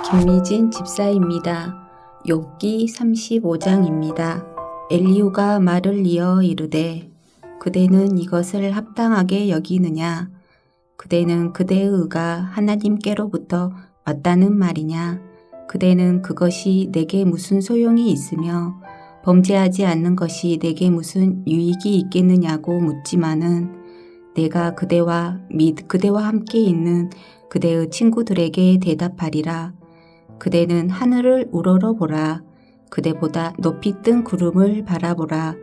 김미진 집사입니다. 욥기 35장입니다. 엘리후가 말을 이어 이르되 그대는 이것을 합당하게 여기느냐? 그대는 그대의 의가 하나님께로부터 왔다는 말이냐? 그대는 그것이 내게 무슨 소용이 있으며 범죄하지 않는 것이 내게 무슨 유익이 있겠느냐고 묻지만은 내가 그대와 및 그대와 함께 있는 그대의 친구들에게 대답하리라. 그대는 하늘을 우러러보라. 그대보다 높이 뜬 구름을 바라보라.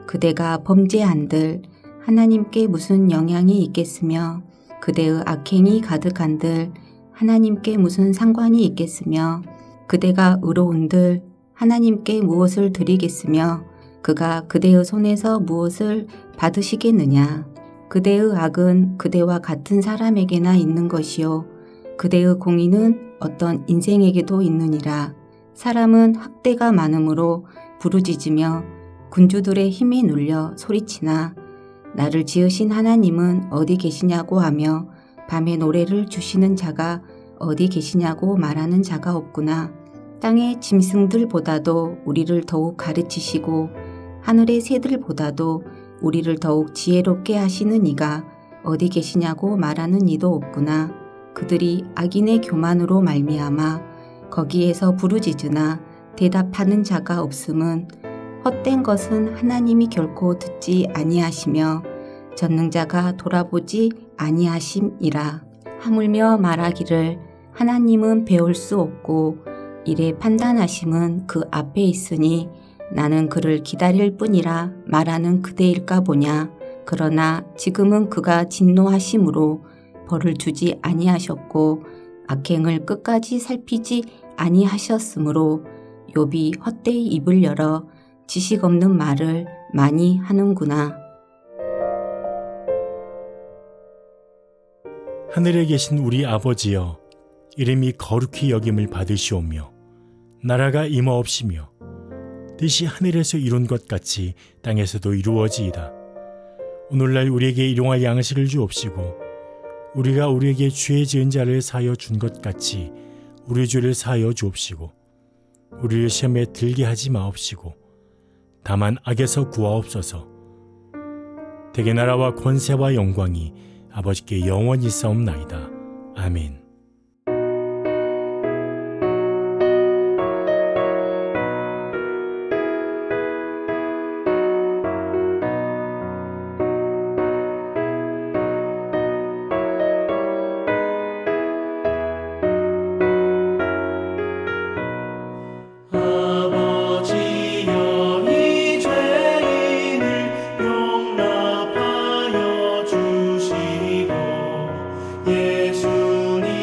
그대가 범죄한들 하나님께 무슨 영향이 있겠으며 그대의 악행이 가득한들 하나님께 무슨 상관이 있겠으며 그대가 의로운들 하나님께 무엇을 드리겠으며 그가 그대의 손에서 무엇을 받으시겠느냐. 그대의 악은 그대와 같은 사람에게나 있는 것이요 그대의 공의는 어떤 인생에게도 있느니라. 사람은 학대가 많으므로 부르짖으며 군주들의 힘에 눌려 소리치나 나를 지으신 하나님은 어디 계시냐고 하며 밤에 노래를 주시는 자가 어디 계시냐고 말하는 자가 없구나. 땅의 짐승들보다도 우리를 더욱 가르치시고 하늘의 새들보다도 우리를 더욱 지혜롭게 하시는 이가 어디 계시냐고 말하는 이도 없구나. 그들이 악인의 교만으로 말미암아 거기에서 부르짖으나 대답하는 자가 없음은 헛된 것은 하나님이 결코 듣지 아니하시며 전능자가 돌아보지 아니하심이라. 하물며 말하기를 하나님은 배울 수 없고 이래 판단하심은 그 앞에 있으니 나는 그를 기다릴 뿐이라 말하는 그대일까 보냐. 그러나 지금은 그가 진노하심으로 벌을 주지 아니하셨고 악행을 끝까지 살피지 아니하셨으므로 욥이 헛되이 입을 열어 지식 없는 말을 많이 하는구나. 하늘에 계신 우리 아버지여, 이름이 거룩히 여김을 받으시오며 나라가 임하옵시며 뜻이 하늘에서 이룬 것 같이 땅에서도 이루어지이다. 오늘날 우리에게 일용할 양식을 주옵시고 우리가 우리에게 죄 지은 자를 사하여 준 것 같이 우리 죄를 사하여 주옵시고 우리를 시험에 들게 하지 마옵시고 다만 악에서 구하옵소서. 대개 나라와 권세와 영광이 아버지께 영원히 있사옵나이다. 아멘. 예수님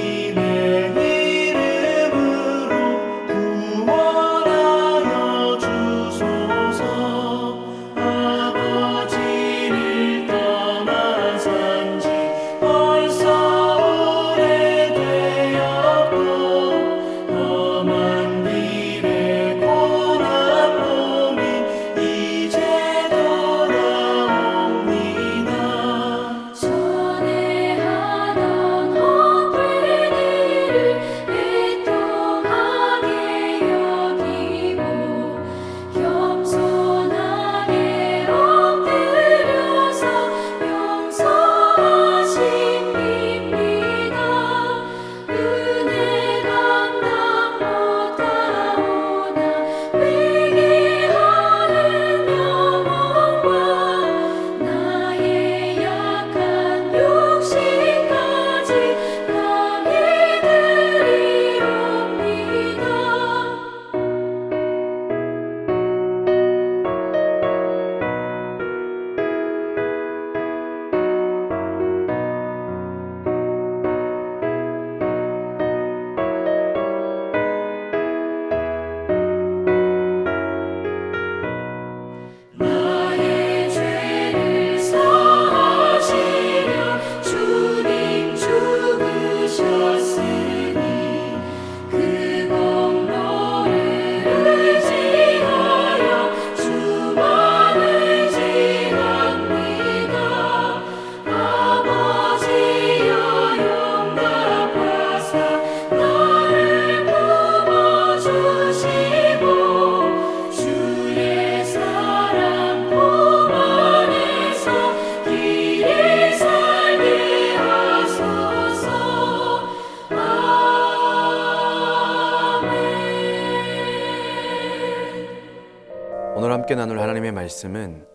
함께 나눌 하나님의 말씀은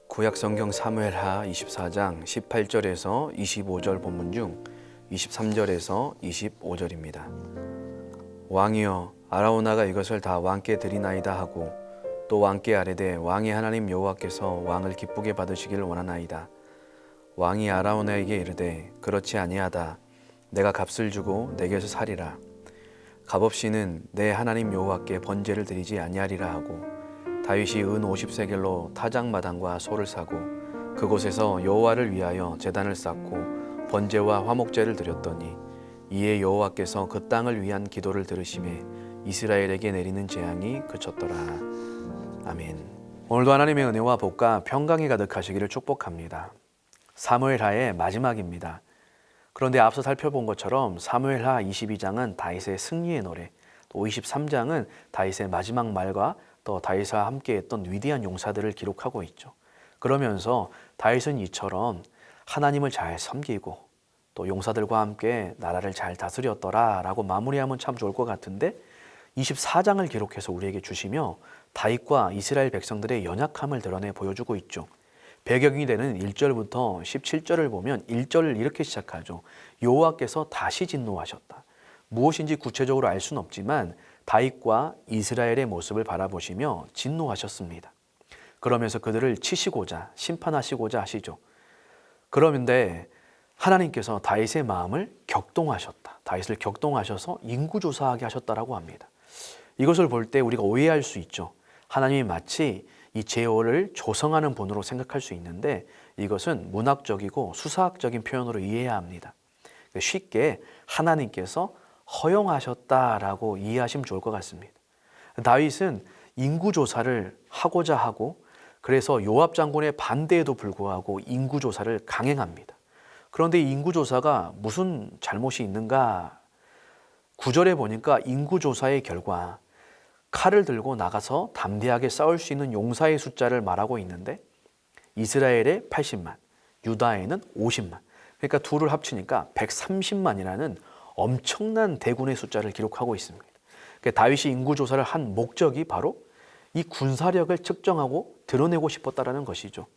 구약성경 사무엘하 24장 18절에서 25절 본문 중 23절에서 25절입니다. 왕이여 아라우나가 이것을 다 왕께 드리나이다 하고 또 왕께 아뢰되 왕의 하나님 여호와께서 왕을 기쁘게 받으시길 원하나이다. 왕이 아라우나에게 이르되 그렇지 아니하다. 내가 값을 주고 내게서 살이라. 값없이는 내 하나님 여호와께 번제를 드리지 아니하리라 하고 다윗이 은 50세겔로 타작마당과 소를 사고 그곳에서 여호와를 위하여 제단을 쌓고 번제와 화목제를 드렸더니 이에 여호와께서 그 땅을 위한 기도를 들으심에 이스라엘에게 내리는 재앙이 그쳤더라. 아멘. 오늘도 하나님의 은혜와 복과 평강이 가득하시기를 축복합니다. 사무엘하의 마지막입니다. 그런데 앞서 살펴본 것처럼 사무엘하 22장은 다윗의 승리의 노래, 또 23장은 다윗의 마지막 말과 또 다윗과 함께했던 위대한 용사들을 기록하고 있죠. 그러면서 다윗은 이처럼 하나님을 잘 섬기고 또 용사들과 함께 나라를 잘 다스렸더라 라고 마무리하면 참 좋을 것 같은데 24장을 기록해서 우리에게 주시며 다윗과 이스라엘 백성들의 연약함을 드러내 보여주고 있죠. 배경이 되는 1절부터 17절을 보면 1절을 이렇게 시작하죠. 여호와께서 다시 진노하셨다. 무엇인지 구체적으로 알 수는 없지만 다윗과 이스라엘의 모습을 바라보시며 진노하셨습니다. 그러면서 그들을 치시고자 심판하시고자 하시죠. 그런데 하나님께서 다윗의 마음을 격동하셨다. 다윗을 격동하셔서 인구조사하게 하셨다라고 합니다. 이것을 볼 때 우리가 오해할 수 있죠. 하나님이 마치 이 제호를 조성하는 분으로 생각할 수 있는데 이것은 문학적이고 수사학적인 표현으로 이해해야 합니다. 쉽게 하나님께서 허용하셨다라고 이해하시면 좋을 것 같습니다. 다윗은 인구조사를 하고자 하고 그래서 요압 장군의 반대에도 불구하고 인구조사를 강행합니다. 그런데 이 인구조사가 무슨 잘못이 있는가? 9절에 보니까 인구조사의 결과 칼을 들고 나가서 담대하게 싸울 수 있는 용사의 숫자를 말하고 있는데 이스라엘에 80만, 유다에는 50만. 그러니까 둘을 합치니까 130만이라는 엄청난 대군의 숫자를 기록하고 있습니다. 그러니까 다윗이 인구조사를 한 목적이 바로 이 군사력을 측정하고 드러내고 싶었다는 것이죠.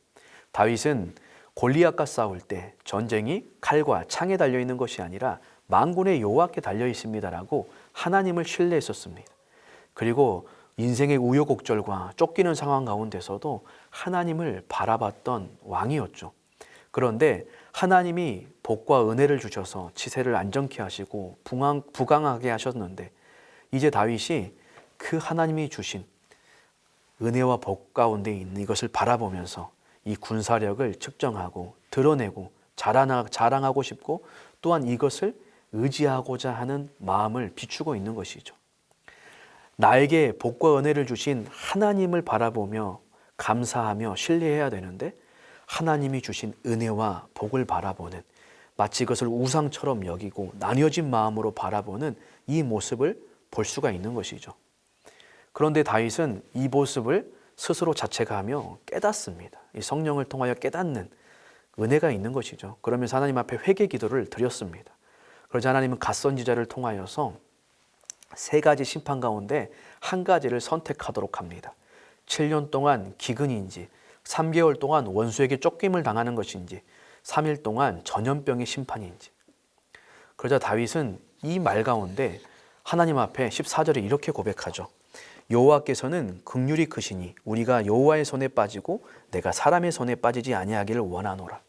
다윗은 골리앗과 싸울 때 전쟁이 칼과 창에 달려있는 것이 아니라 만군의 여호와께 달려있습니다라고 하나님을 신뢰했었습니다. 그리고 인생의 우여곡절과 쫓기는 상황 가운데서도 하나님을 바라봤던 왕이었죠. 그런데 하나님이 복과 은혜를 주셔서 치세를 안정케 하시고 부강하게 하셨는데 이제 다윗이 그 하나님이 주신 은혜와 복 가운데 있는 이것을 바라보면서 이 군사력을 측정하고 드러내고 자랑하고 싶고 또한 이것을 의지하고자 하는 마음을 비추고 있는 것이죠. 나에게 복과 은혜를 주신 하나님을 바라보며 감사하며 신뢰해야 되는데 하나님이 주신 은혜와 복을 바라보는 마치 이것을 우상처럼 여기고 나뉘어진 마음으로 바라보는 이 모습을 볼 수가 있는 것이죠. 그런데 다윗은 이 모습을 스스로 자책하며 깨닫습니다. 이 성령을 통하여 깨닫는 은혜가 있는 것이죠. 그러면서 하나님 앞에 회개 기도를 드렸습니다. 그러자 하나님은 갓선지자를 통하여서 세 가지 심판 가운데 한 가지를 선택하도록 합니다. 7년 동안 기근인지 3개월 동안 원수에게 쫓김을 당하는 것인지 3일 동안 전염병의 심판인지. 그러자 다윗은 이 말 가운데 하나님 앞에 14절에 이렇게 고백하죠. 여호와께서는 긍휼이 크시니 우리가 여호와의 손에 빠지고 내가 사람의 손에 빠지지 아니하기를 원하노라.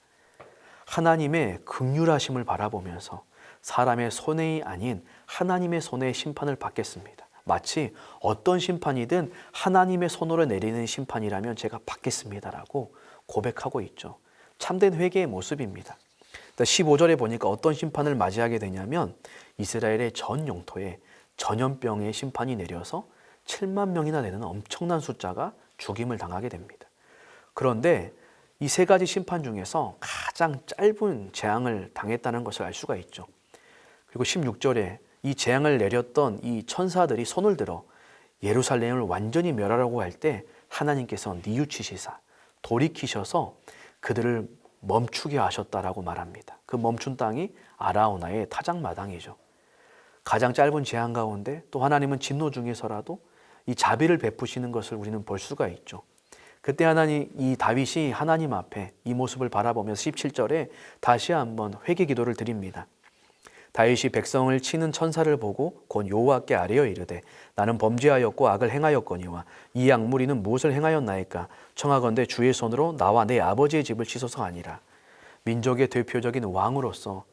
하나님의 긍휼하심을 바라보면서 사람의 손이 아닌 하나님의 손의 심판을 받겠습니다. 마치 어떤 심판이든 하나님의 손으로 내리는 심판이라면 제가 받겠습니다라고 고백하고 있죠. 참된 회개의 모습입니다. 15절에 보니까 어떤 심판을 맞이하게 되냐면 이스라엘의 전 영토에 전염병의 심판이 내려서 7만 명이나 되는 엄청난 숫자가 죽임을 당하게 됩니다. 그런데 이 세 가지 심판 중에서 가장 짧은 재앙을 당했다는 것을 알 수가 있죠. 그리고 16절에 이 재앙을 내렸던 이 천사들이 손을 들어 예루살렘을 완전히 멸하려고 할 때 하나님께서 뉘우치시사 돌이키셔서 그들을 멈추게 하셨다라고 말합니다. 그 멈춘 땅이 아라우나의 타작마당이죠. 가장 짧은 재앙 가운데 또 하나님은 진노 중에서라도 이 자비를 베푸시는 것을 우리는 볼 수가 있죠. 그때 이 다윗이 하나님 앞에 이 모습을 바라보면서 17절에 다시 한번 회개 기도를 드립니다. 다윗이 백성을 치는 천사를 보고 곧 여호와께 아뢰어 이르되 나는 범죄하였고 악을 행하였거니와 이 약무리는 무엇을 행하였나이까? 청하건대 주의 손으로 나와 내 아버지의 집을 치소서 하니라. 민족의 대표적인 왕으로서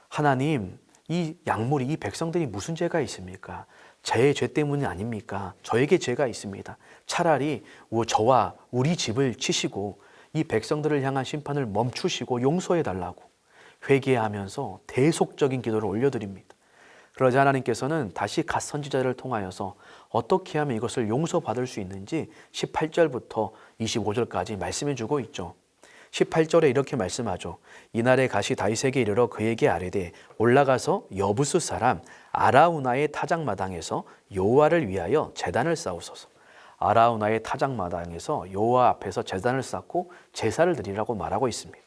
하나님, 이 약물이, 이 백성들이 무슨 죄가 있습니까? 제 죄 때문이 아닙니까? 저에게 죄가 있습니다. 차라리 저와 우리 집을 치시고 이 백성들을 향한 심판을 멈추시고 용서해 달라고 회개하면서 대속적인 기도를 올려드립니다. 그러자 하나님께서는 다시 갓 선지자를 통하여서 어떻게 하면 이것을 용서받을 수 있는지 18절부터 25절까지 말씀해 주고 있죠. 18절에 이렇게 말씀하죠. 이날에 갓이 다윗에게 이르러 그에게 아뢰되 올라가서 여부스 사람 아라우나의 타작마당에서 여호와를 위하여 제단을 쌓으소서. 아라우나의 타작마당에서 여호와 앞에서 제단을 쌓고 제사를 드리라고 말하고 있습니다.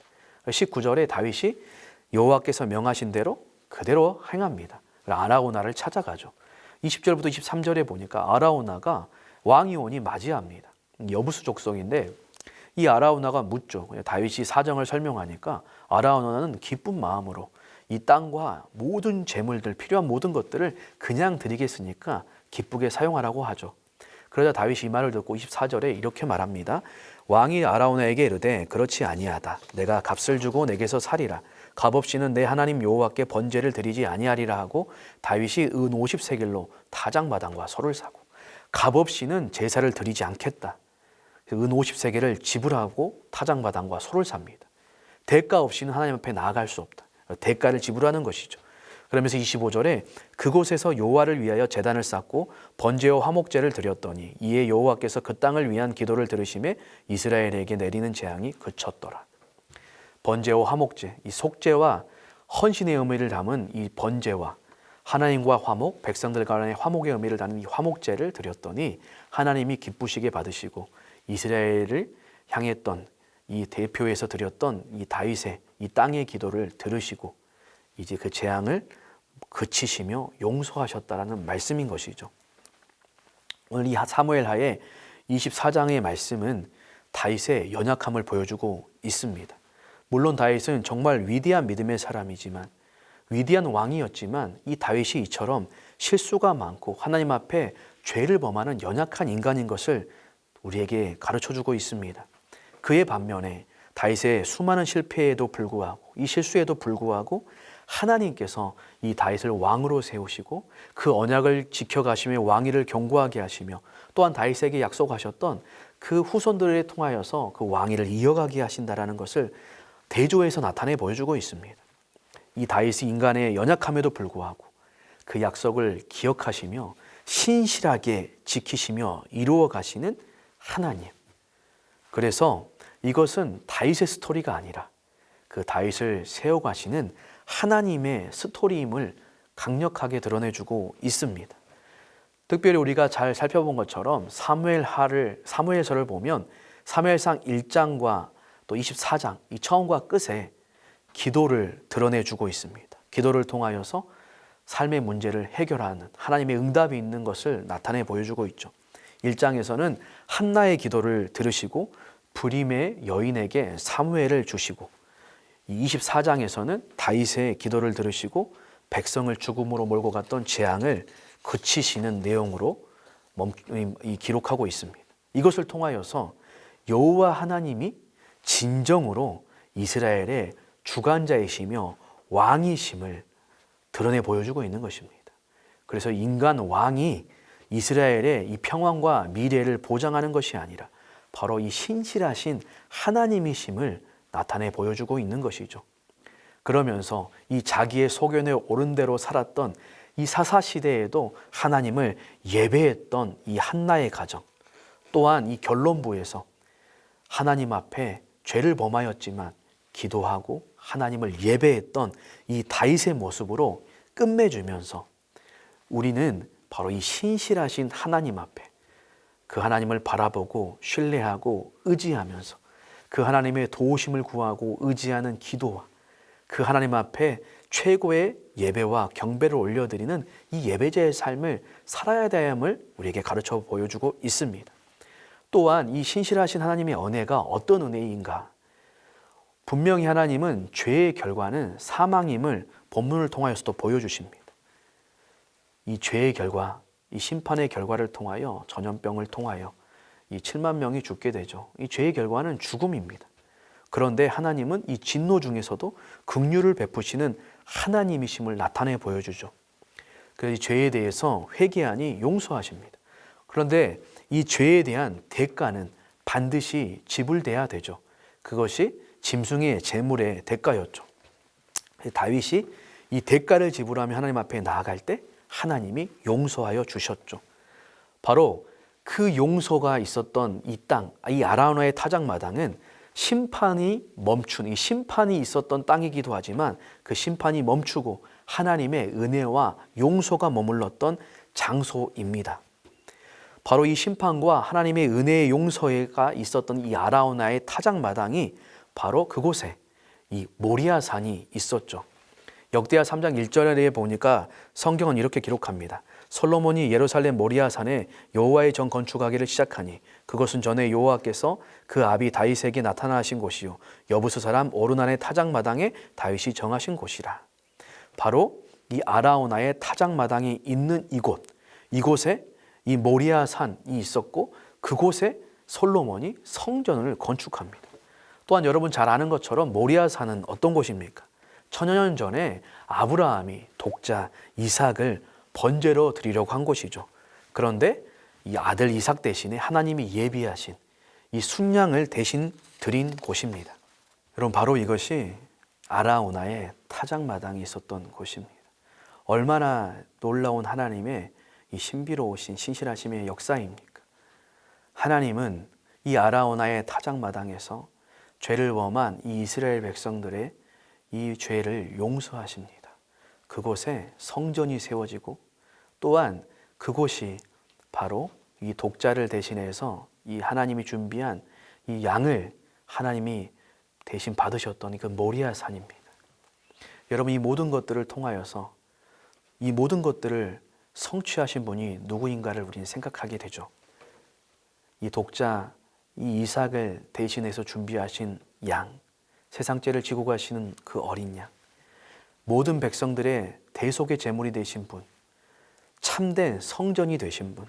19절에 다윗이 여호와께서 명하신 대로 그대로 행합니다. 아라우나를 찾아가죠. 20절부터 23절에 보니까 아라우나가 왕이 오니 맞이합니다. 여부스 족속인데 이 아라우나가 묻죠. 다윗이 사정을 설명하니까 아라우나는 기쁜 마음으로 이 땅과 모든 재물들, 필요한 모든 것들을 그냥 드리겠으니까 기쁘게 사용하라고 하죠. 그러자 다윗이 이 말을 듣고 24절에 이렇게 말합니다. 왕이 아라우나에게 이르되 그렇지 아니하다. 내가 값을 주고 내게서 살이라. 값없이는 내 하나님 여호와께 번제를 드리지 아니하리라 하고 다윗이 은 50세겔로 타작마당과 소를 사고 값없이는 제사를 드리지 않겠다. 은 50세겔을 지불하고 타작마당과 소를 삽니다. 대가 없이는 하나님 앞에 나아갈 수 없다. 대가를 지불하는 것이죠. 그러면서 25절에 그곳에서 여호와를 위하여 제단을 쌓고 번제와 화목제를 드렸더니 이에 여호와께서 그 땅을 위한 기도를 들으심에 이스라엘에게 내리는 재앙이 그쳤더라. 번제와 화목제, 이 속죄와 헌신의 의미를 담은 이 번제와 하나님과 화목, 백성들 간의 화목의 의미를 담은 이 화목제를 드렸더니 하나님이 기쁘시게 받으시고 이스라엘을 향했던 이 대표에서 드렸던 이 다윗의 이 땅의 기도를 들으시고 이제 그 재앙을 그치시며 용서하셨다라는 말씀인 것이죠. 오늘 이 사무엘하의 24장의 말씀은 다윗의 연약함을 보여주고 있습니다. 물론 다윗은 정말 위대한 믿음의 사람이지만 위대한 왕이었지만 이 다윗이 이처럼 실수가 많고 하나님 앞에 죄를 범하는 연약한 인간인 것을 우리에게 가르쳐주고 있습니다. 그의 반면에 다윗의 수많은 실패에도 불구하고 이 실수에도 불구하고 하나님께서 이 다윗을 왕으로 세우시고 그 언약을 지켜가시며 왕위를 견고하게 하시며 또한 다윗에게 약속하셨던 그 후손들에 통하여서 그 왕위를 이어가게 하신다라는 것을 대조해서 나타내 보여주고 있습니다. 이 다윗이 인간의 연약함에도 불구하고 그 약속을 기억하시며 신실하게 지키시며 이루어 가시는 하나님. 그래서 이것은 다윗의 스토리가 아니라 그 다윗을 세워가시는 하나님의 스토리임을 강력하게 드러내주고 있습니다. 특별히 우리가 잘 살펴본 것처럼 사무엘서를 보면 사무엘상 1장과 또 24장 이 처음과 끝에 기도를 드러내주고 있습니다. 기도를 통하여서 삶의 문제를 해결하는 하나님의 응답이 있는 것을 나타내 보여주고 있죠. 1장에서는 한나의 기도를 들으시고 불임의 여인에게 사무엘을 주시고 24장에서는 다윗의 기도를 들으시고 백성을 죽음으로 몰고 갔던 재앙을 그치시는 내용으로 기록하고 있습니다. 이것을 통하여서 여호와 하나님이 진정으로 이스라엘의 주관자이시며 왕이심을 드러내 보여주고 있는 것입니다. 그래서 인간 왕이 이스라엘의 이 평안과 미래를 보장하는 것이 아니라 바로 이 신실하신 하나님이심을 나타내 보여주고 있는 것이죠. 그러면서 이 자기의 소견에 옳은 대로 살았던 이 사사시대에도 하나님을 예배했던 이 한나의 가정, 또한 이 결론부에서 하나님 앞에 죄를 범하였지만 기도하고 하나님을 예배했던 이 다윗의 모습으로 끝맺으면서 우리는 바로 이 신실하신 하나님 앞에 그 하나님을 바라보고 신뢰하고 의지하면서 그 하나님의 도우심을 구하고 의지하는 기도와 그 하나님 앞에 최고의 예배와 경배를 올려드리는 이 예배자의 삶을 살아야 됨을 우리에게 가르쳐 보여주고 있습니다. 또한 이 신실하신 하나님의 은혜가 어떤 은혜인가? 분명히 하나님은 죄의 결과는 사망임을 본문을 통하여서도 보여주십니다. 이 죄의 결과, 이 심판의 결과를 통하여 전염병을 통하여 이 7만 명이 죽게 되죠. 이 죄의 결과는 죽음입니다. 그런데 하나님은 이 진노 중에서도 긍휼을 베푸시는 하나님이심을 나타내 보여주죠. 그래서 이 죄에 대해서 회개하니 용서하십니다. 그런데 이 죄에 대한 대가는 반드시 지불돼야 되죠. 그것이 짐승의 제물의 대가였죠. 다윗이 이 대가를 지불하며 하나님 앞에 나아갈 때 하나님이 용서하여 주셨죠. 바로 그 용서가 있었던 이 땅, 이 아라우나의 타작마당은 심판이 멈춘, 이 심판이 있었던 땅이기도 하지만 그 심판이 멈추고 하나님의 은혜와 용서가 머물렀던 장소입니다. 바로 이 심판과 하나님의 은혜의 용서가 있었던 이 아라우나의 타작마당이 바로 그곳에 이 모리아산이 있었죠. 역대하 3장 1절에 보니까 성경은 이렇게 기록합니다. 솔로몬이 예루살렘 모리아산에 여호와의 전 건축하기를 시작하니 그것은 전에 여호와께서 그 아비 다윗에게 나타나신 곳이요 여부스 사람 오르난의 타작마당에 다윗이 정하신 곳이라. 바로 이 아라우나의 타작마당이 있는 이곳에 이 모리아산이 있었고 그곳에 솔로몬이 성전을 건축합니다. 또한 여러분 잘 아는 것처럼 모리아산은 어떤 곳입니까? 천여 년 전에 아브라함이 독자 이삭을 번제로 드리려고 한 곳이죠. 그런데 이 아들 이삭 대신에 하나님이 예비하신 이 순양을 대신 드린 곳입니다. 여러분 바로 이것이 아라우나의 타작마당이 있었던 곳입니다. 얼마나 놀라운 하나님의 이 신비로우신 신실하심의 역사입니까? 하나님은 이 아라우나의 타작마당에서 죄를 범한 이 이스라엘 백성들의 이 죄를 용서하십니다. 그곳에 성전이 세워지고 또한 그곳이 바로 이 독자를 대신해서 이 하나님이 준비한 이 양을 하나님이 대신 받으셨던 그 모리아산입니다. 여러분 이 모든 것들을 통하여서 이 모든 것들을 성취하신 분이 누구인가를 우리는 생각하게 되죠. 이 독자 이 이삭을 대신해서 준비하신 양, 세상 죄를 지고 가시는 그 어린 양, 모든 백성들의 대속의 제물이 되신 분, 참된 성전이 되신 분,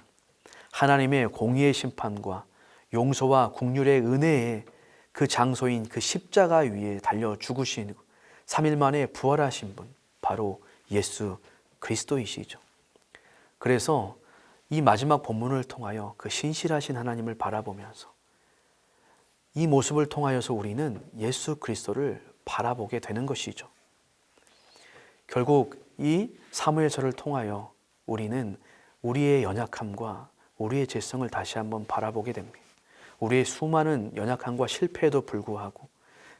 하나님의 공의의 심판과 용서와 긍휼의 은혜의 그 장소인 그 십자가 위에 달려 죽으신 3일 만에 부활하신 분, 바로 예수 그리스도이시죠. 그래서 이 마지막 본문을 통하여 그 신실하신 하나님을 바라보면서 이 모습을 통하여서 우리는 예수 그리스도를 바라보게 되는 것이죠. 결국 이 사무엘서를 통하여 우리는 우리의 연약함과 우리의 죄성을 다시 한번 바라보게 됩니다. 우리의 수많은 연약함과 실패에도 불구하고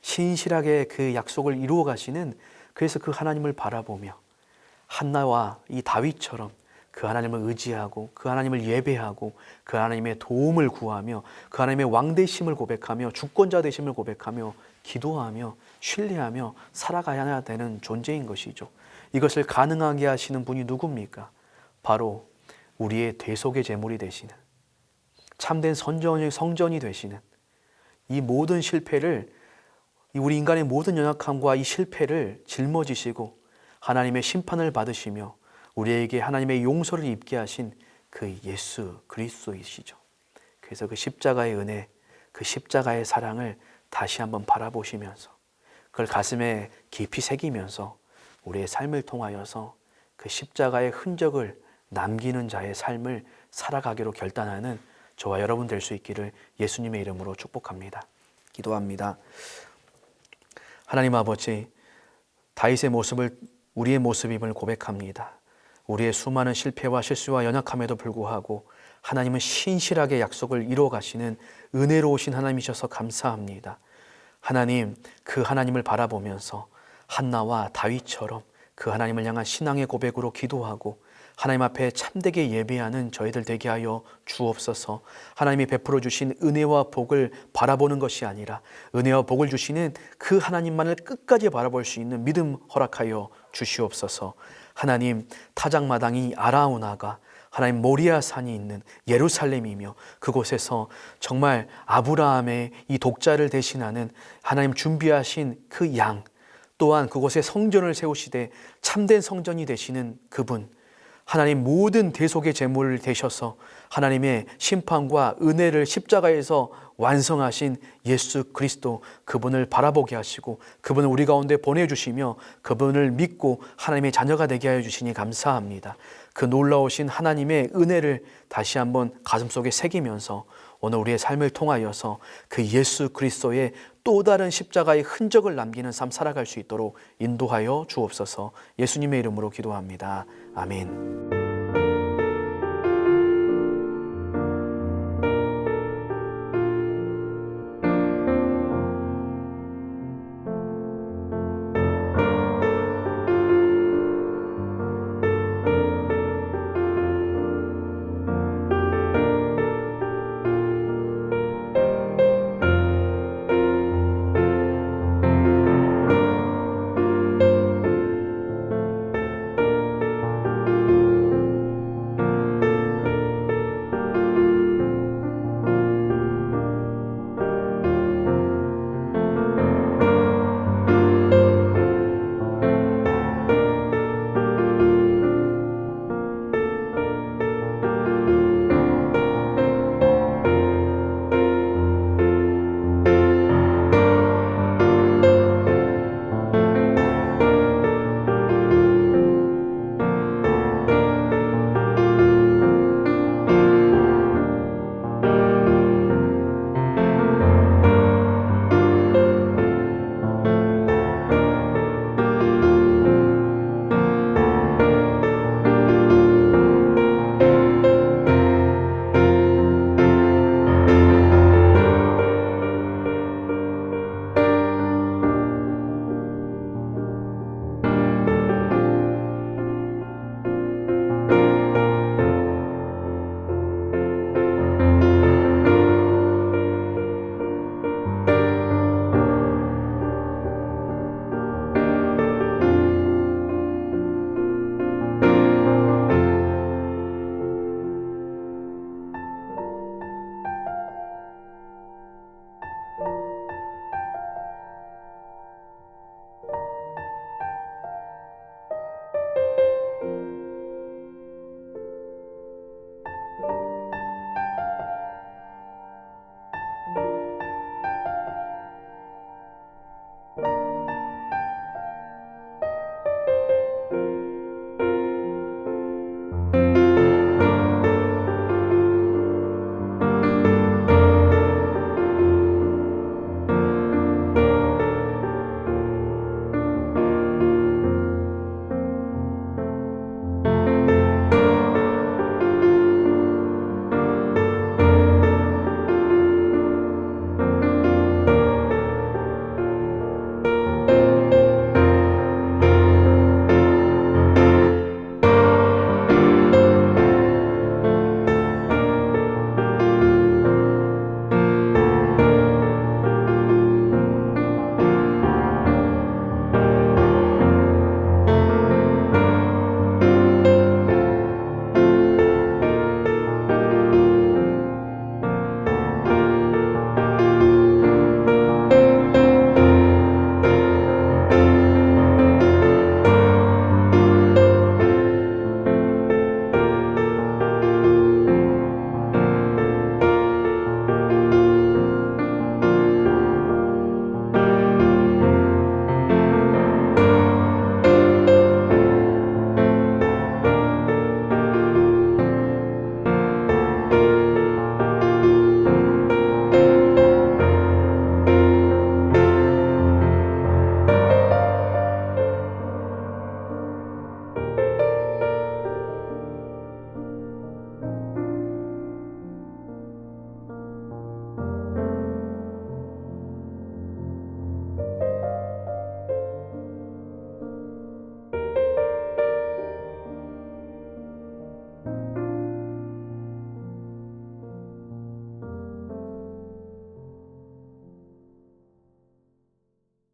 신실하게 그 약속을 이루어 가시는 그래서 그 하나님을 바라보며 한나와 이 다윗처럼 그 하나님을 의지하고 그 하나님을 예배하고 그 하나님의 도움을 구하며 그 하나님의 왕되심을 고백하며 주권자 되심을 고백하며 기도하며 신뢰하며 살아가야 되는 존재인 것이죠. 이것을 가능하게 하시는 분이 누굽니까? 바로 우리의 대속의 제물이 되시는 참된 성전이 되시는 이 모든 실패를 우리 인간의 모든 연약함과 이 실패를 짊어지시고 하나님의 심판을 받으시며 우리에게 하나님의 용서를 입게 하신 그 예수 그리스도이시죠. 그래서 그 십자가의 은혜, 그 십자가의 사랑을 다시 한번 바라보시면서 그걸 가슴에 깊이 새기면서 우리의 삶을 통하여서 그 십자가의 흔적을 남기는 자의 삶을 살아가기로 결단하는 저와 여러분 될 수 있기를 예수님의 이름으로 축복합니다. 기도합니다. 하나님 아버지, 다윗의 모습을 우리의 모습임을 고백합니다. 우리의 수많은 실패와 실수와 연약함에도 불구하고 하나님은 신실하게 약속을 이루어 가시는 은혜로우신 하나님이셔서 감사합니다. 하나님, 그 하나님을 바라보면서 한나와 다윗처럼 그 하나님을 향한 신앙의 고백으로 기도하고 하나님 앞에 참되게 예배하는 저희들 되게 하여 주옵소서. 하나님이 베풀어 주신 은혜와 복을 바라보는 것이 아니라 은혜와 복을 주시는 그 하나님만을 끝까지 바라볼 수 있는 믿음 허락하여 주시옵소서. 하나님, 타작마당이 아라우나가 하나님 모리아 산이 있는 예루살렘이며 그곳에서 정말 아브라함의 이 독자를 대신하는 하나님 준비하신 그 양, 또한 그곳에 성전을 세우시되 참된 성전이 되시는 그분, 하나님 모든 대속의 제물을 되셔서 하나님의 심판과 은혜를 십자가에서 완성하신 예수 그리스도, 그분을 바라보게 하시고 그분을 우리 가운데 보내주시며 그분을 믿고 하나님의 자녀가 되게 하여 주시니 감사합니다. 그 놀라우신 하나님의 은혜를 다시 한번 가슴속에 새기면서 오늘 우리의 삶을 통하여서 그 예수 그리스도의 또 다른 십자가의 흔적을 남기는 삶 살아갈 수 있도록 인도하여 주옵소서. 예수님의 이름으로 기도합니다. 아멘.